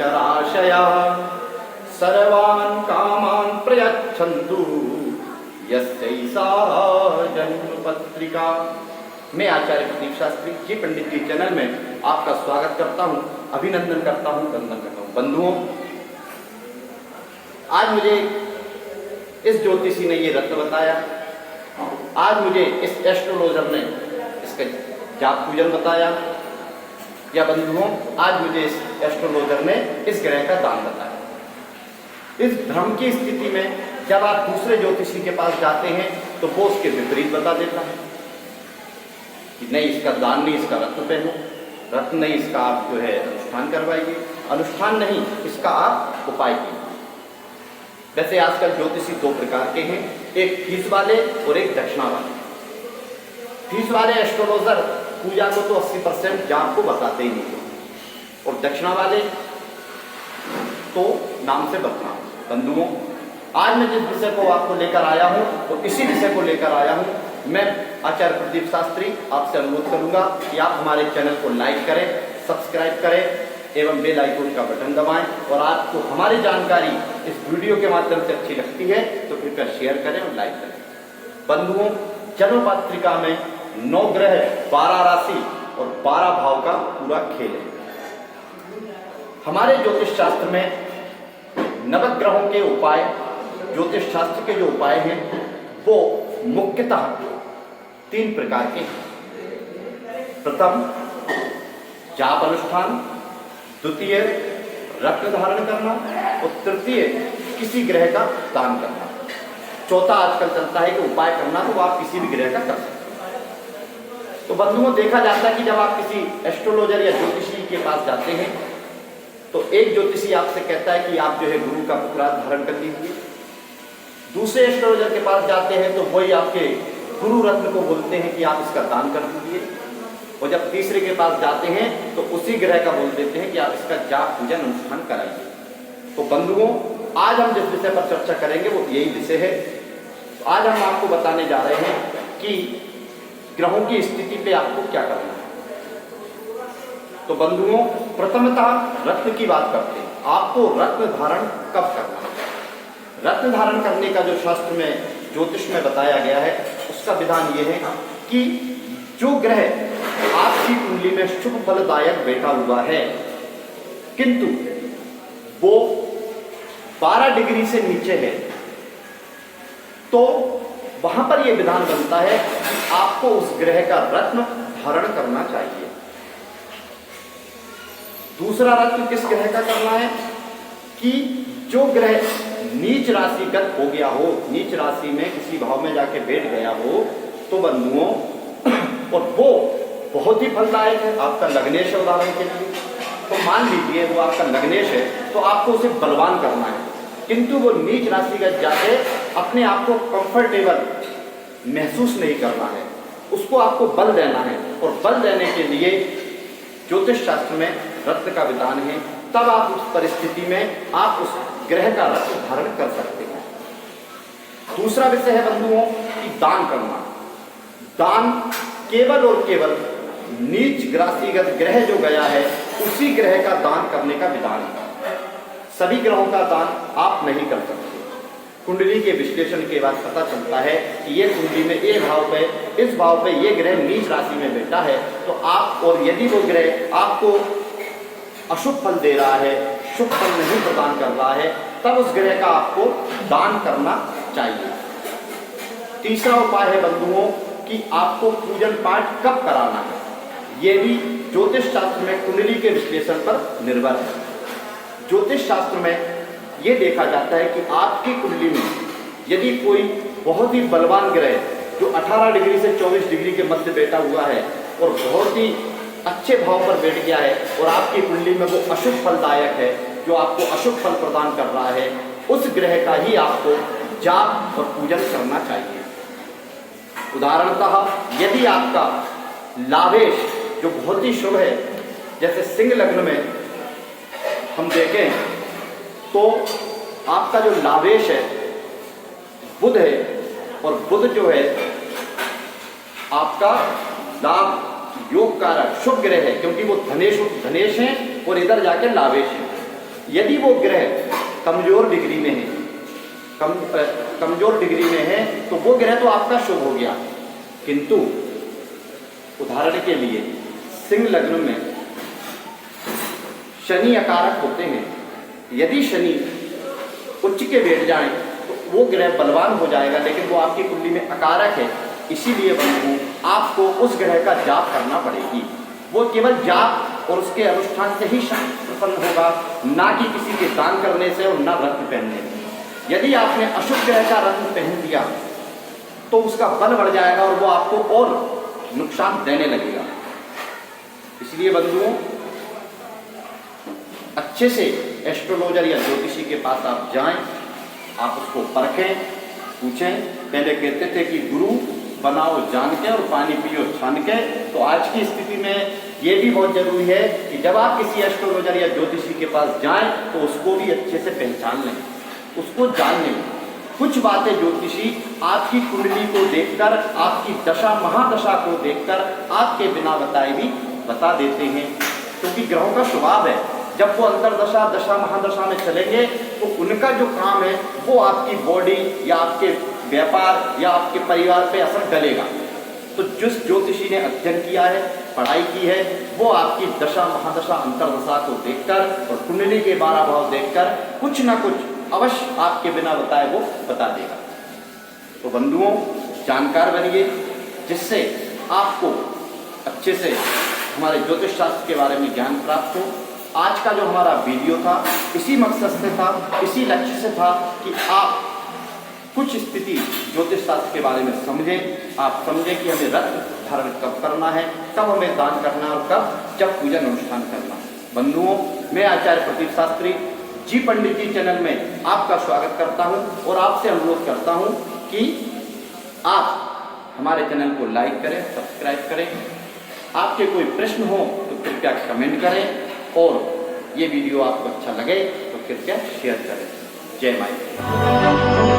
चराशयः सर्वान् कामान् प्रयच्छन्तु यस्यैषा जन्मपत्रिका। मैं आचार्य प्रदीप शास्त्री जी पंडित जी चैनल में आपका स्वागत करता हूं, अभिनंदन करता हूं, वंदन करता हूं। बंधुओं, आज मुझे इस ज्योतिषी ने ये रत्न बताया, आज मुझे इस एस्ट्रोलॉजर ने इसका जाप पूजन बताया, या बंधुओं आज मुझे इस एस्ट्रोलॉजर ने इस ग्रह का दान बताया। इस भ्रम की स्थिति में जब आप दूसरे ज्योतिषी के पास जाते हैं तो वो उसके विपरीत बता देता है कि नहीं इसका दान नहीं, इसका रत्न पहनो, रत्न नहीं इसका आप जो है अनुष्ठान करवाइए, अनुष्ठान नहीं इसका आप उपाय कीजिए। वैसे आजकल ज्योतिषी दो प्रकार के हैं, एक फीस वाले और एक दक्षिणा वाले। फीस वाले एस्ट्रोलॉजर पूजा को तो 80% जाप को बताते ही नहीं, और दक्षिणा वाले तो नाम से बदनाम। बंधुओं, आज मैं जिस विषय को आपको लेकर आया हूं तो इसी विषय को लेकर आया हूं। मैं आचार्य प्रदीप शास्त्री आपसे अनुरोध करूंगा कि आप हमारे चैनल को लाइक करें, सब्सक्राइब करें एवं बेल आइकन का बटन दबाएं, और आपको हमारी जानकारी इस वीडियो के माध्यम से अच्छी लगती है तो कृपया शेयर करें और लाइक करें। बंधुओं, जन्म पत्रिका में 9 ग्रह, 12 राशि और 12 भाव का पूरा खेल है। हमारे ज्योतिष शास्त्र में नवग्रहों के उपाय, ज्योतिष शास्त्र के जो उपाय हैं वो मुख्यतः 3 प्रकार के हैं। प्रथम जाप अनुष्ठान, द्वितीय रत्न धारण करना और तृतीय किसी ग्रह का दान करना। चौथा आजकल चलता है कि उपाय करना, तो आप किसी भी ग्रह का कर सकते हैं। तो बंधुओं, देखा जाता है कि जब आप किसी एस्ट्रोलॉजर या ज्योतिषी के पास जाते हैं तो एक ज्योतिषी आपसे कहता है कि आप जो है गुरु का पुत्राद धारण कर लीजिए। दूसरे एस्ट्रोलॉजर के पास जाते हैं तो वही आपके गुरु रत्न को बोलते हैं कि आप इसका दान कर दीजिए, और जब तीसरे के पास जाते हैं तो उसी ग्रह का बोल देते हैं कि आप इसका जाप पूजन अनुष्ठान कराइए। तो बंधुओं, आज हम जिस विषय पर चर्चा करेंगे वो यही विषय है। तो आज हम आपको बताने जा रहे हैं कि ग्रहों की स्थिति पे आपको क्या करना है। तो बंधुओं, प्रथमतः रत्न की बात करते हैं। आपको रत्न धारण कब करना है? रत्न धारण करने का जो शास्त्र में, ज्योतिष में बताया गया है उसका विधान ये है कि जो ग्रह आपकी कुंडली में शुभ फलदायक बैठा हुआ है किंतु वो 12 डिग्री से नीचे है, तो वहां पर यह विधान बनता है कि आपको उस ग्रह का रत्न धारण करना चाहिए। दूसरा रत्न किस ग्रह का करना है कि जो ग्रह नीच राशिगत हो गया हो, नीच राशि में किसी भाव में जाके बैठ गया हो, तो बंधुओं, और वो बहुत ही फलदायक है, आपका लग्नेश है उदाहरण के लिए, तो मान लीजिए वो आपका लग्नेश है तो आपको उसे बलवान करना है, किंतु वो नीच राशिगत जाके अपने आप को कंफर्टेबल महसूस नहीं करना है, उसको आपको बल देना है। और बल देने के लिए ज्योतिष शास्त्र में रत्न का विधान है, तब आप उस परिस्थिति में आप उस ग्रह का रत्न धारण कर सकते हैं। दूसरा विषय है बंधुओं कि दान करना। दान केवल और केवल नीच राशिगत ग्रह जो गया है उसी ग्रह का दान करने का विधान है। सभी ग्रहों का दान आप नहीं कर सकते। कुंडली के विश्लेषण के बाद पता चलता है कि ये कुंडली में ये भाव पे, इस भाव पे ये ग्रह नीच राशि में बैठा है, तो आप, और यदि वो ग्रह आपको अशुभ फल दे रहा है, शुभ फल नहीं प्रदान कर रहा है, तब उस ग्रह का आपको दान करना चाहिए। तीसरा उपाय है बंधुओं कि आपको पूजन पाठ कब कराना है। ये भी ज्योतिष शास्त्र में कुंडली के विश्लेषण पर निर्भर है। ज्योतिष शास्त्र में ये देखा जाता है कि आपकी कुंडली में यदि कोई बहुत ही बलवान ग्रह जो 18 डिग्री से 24 डिग्री के मध्य बैठा हुआ है और बहुत ही अच्छे भाव पर बैठ गया है, और आपकी कुंडली में वो अशुभ फलदायक है जो आपको अशुभ फल प्रदान कर रहा है, उस ग्रह का ही आपको जाप और पूजन करना चाहिए। उदाहरणतः यदि आपका लाभेश जो बहुत ही शुभ है, जैसे सिंह लग्न में हम देखें तो आपका जो लाभेश है बुध है, और बुध जो है आपका लाभ योग कारक शुभ ग्रह है, क्योंकि वो धनेश है और इधर जाके लाभेश है। यदि वो ग्रह कमजोर डिग्री में है, कमजोर डिग्री में है तो वो ग्रह तो आपका शुभ हो गया, किंतु उदाहरण के लिए सिंह लग्न में शनि अकारक होते हैं। यदि शनि उच्च के बैठ जाए तो वो ग्रह बलवान हो जाएगा, लेकिन वो आपकी कुंडली में अकारक है। इसीलिए बंधु आपको उस ग्रह का जाप करना पड़ेगी। वो केवल जाप और उसके अनुष्ठान से ही प्रसन्न होगा, ना कि किसी के दान करने से और ना रत्न पहनने से। यदि आपने अशुभ ग्रह का रत्न पहन दिया तो उसका बल बढ़ जाएगा और वो आपको और नुकसान देने लगेगा। इसलिए बंधुओं अच्छे से एस्ट्रोलॉजर या ज्योतिषी के पास आप जाएं, आप उसको परखें, पूछें। पहले कहते थे कि गुरु बनाओ जान के और पानी पियो छान के, तो आज की स्थिति में ये भी बहुत जरूरी है कि जब आप किसी एस्ट्रोलॉजर या ज्योतिषी के पास जाएं तो उसको भी अच्छे से पहचान लें, उसको जान लें। कुछ बातें ज्योतिषी आपकी कुंडली को देखकर, आपकी दशा महादशा को देखकर आपके बिना बताए भी बता देते हैं, क्योंकि ग्रहों का स्वभाव है जब वो अंतरदशा दशा महादशा में चलेंगे तो उनका जो काम है वो आपकी बॉडी या आपके व्यापार या आपके परिवार पे असर डालेगा। तो जिस ज्योतिषी ने अध्ययन किया है, पढ़ाई की है, वो आपकी दशा महादशा अंतरदशा को देखकर और कुंडली के 12 भाव देखकर कुछ ना कुछ अवश्य आपके बिना बताए वो बता देगा। तो बंधुओं जानकार बनिए, जिससे आपको अच्छे से हमारे ज्योतिष शास्त्र के बारे में ज्ञान प्राप्त हो। आज का जो हमारा वीडियो था इसी मकसद से था, इसी लक्ष्य से था कि आप कुछ स्थिति ज्योतिष शास्त्र के बारे में समझें। आप समझें कि हमें रत्न धारण कब करना है, कब हमें दान करना है और कब जब पूजन अनुष्ठान करना है। बंधुओं मैं आचार्य प्रदीप शास्त्री जी पंडित जी चैनल में आपका स्वागत करता हूं और आपसे अनुरोध करता हूं कि आप हमारे चैनल को लाइक करें, सब्सक्राइब करें। आपके कोई प्रश्न हो तो कृपया कमेंट करें और ये वीडियो आपको अच्छा लगे तो कृपया शेयर करें। जय माता।